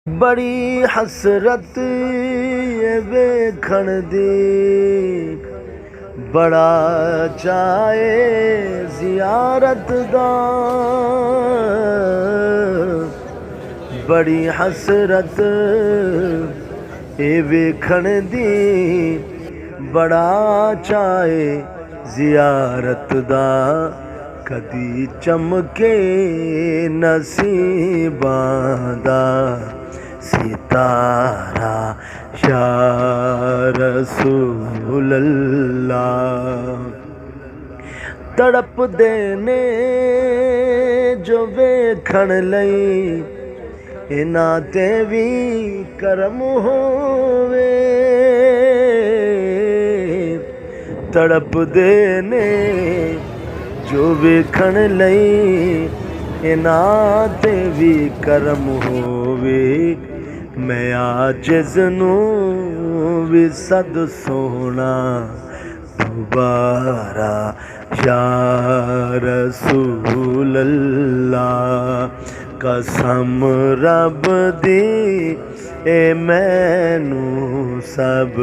बड़ी हसरत ये वेखण दी, बड़ा चाहे जियारत दा। बड़ी हसरत ये वेखण दी, बड़ा चाहे जियारत दा। कदी चमके नसीबां दा सितारा या रसूल अल्लाह। तड़प देने जो वेखण लई, इन्हां ते भी करम होवे। तड़प देने जो वेखण लई, इन्हां ते भी करम होवे। मैं आजिज़ नूं भी सद सोना दोबारा या रसूल अल्लाह। कसम रब दी ए मैनू सब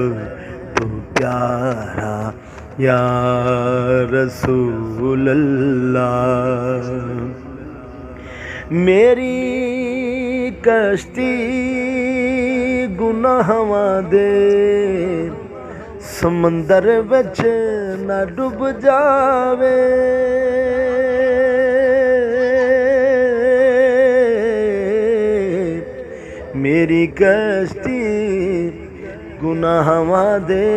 तू प्यारा या रसूल अल्लाह। मेरी कश्ती गुनाहां दे समंदर विच न डुब जावे। मेरी कश्ती गुनाहां दे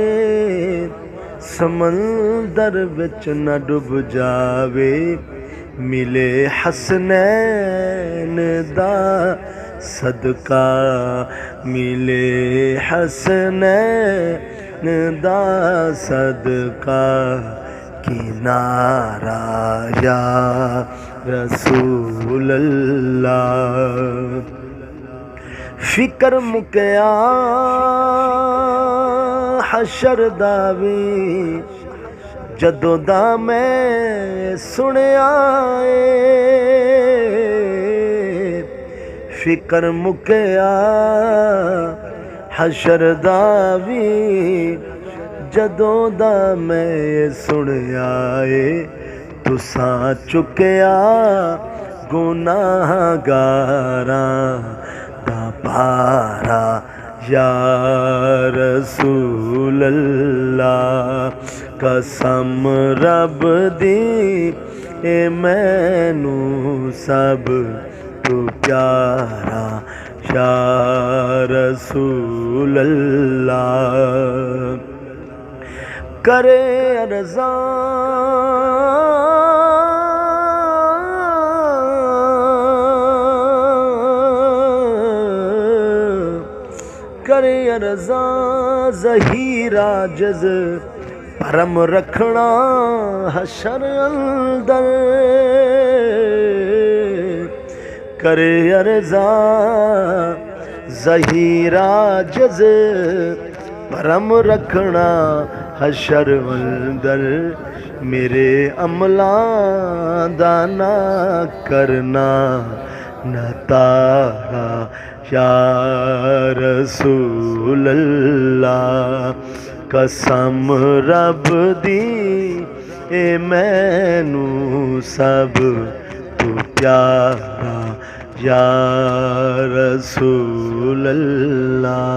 समंदर विच न डुब जावे। मिले हसनैन दा सदका, मिले हसनैन दा सदका। किनारा या रसूल अल्लाह। फिकर मुकया हशर दा वी, जदों दा मैं सुनिया ए। फिकर मुकया हशर दा वी, जदों दा मैं सुनिया ए। तुसां चुकया गुनाहगारां दा भारा या रसूल अल्लाह। कसम रब दी ए मैनू सब तू प्यारा या रसूल अल्लाह। करे अर्ज़ां करे अर्ज़ां ज़हीरा जज़, भरम रखना हशर अंदर। करे अर्ज़ां ज़हीरा जज़, भरम रखना हशर अंदर। मेरे अमलां दा ना करना न तारा या रसूल अल्लाह। कसम रब दी ए मैनू सब तू प्यारा या रसूल अल्लाह।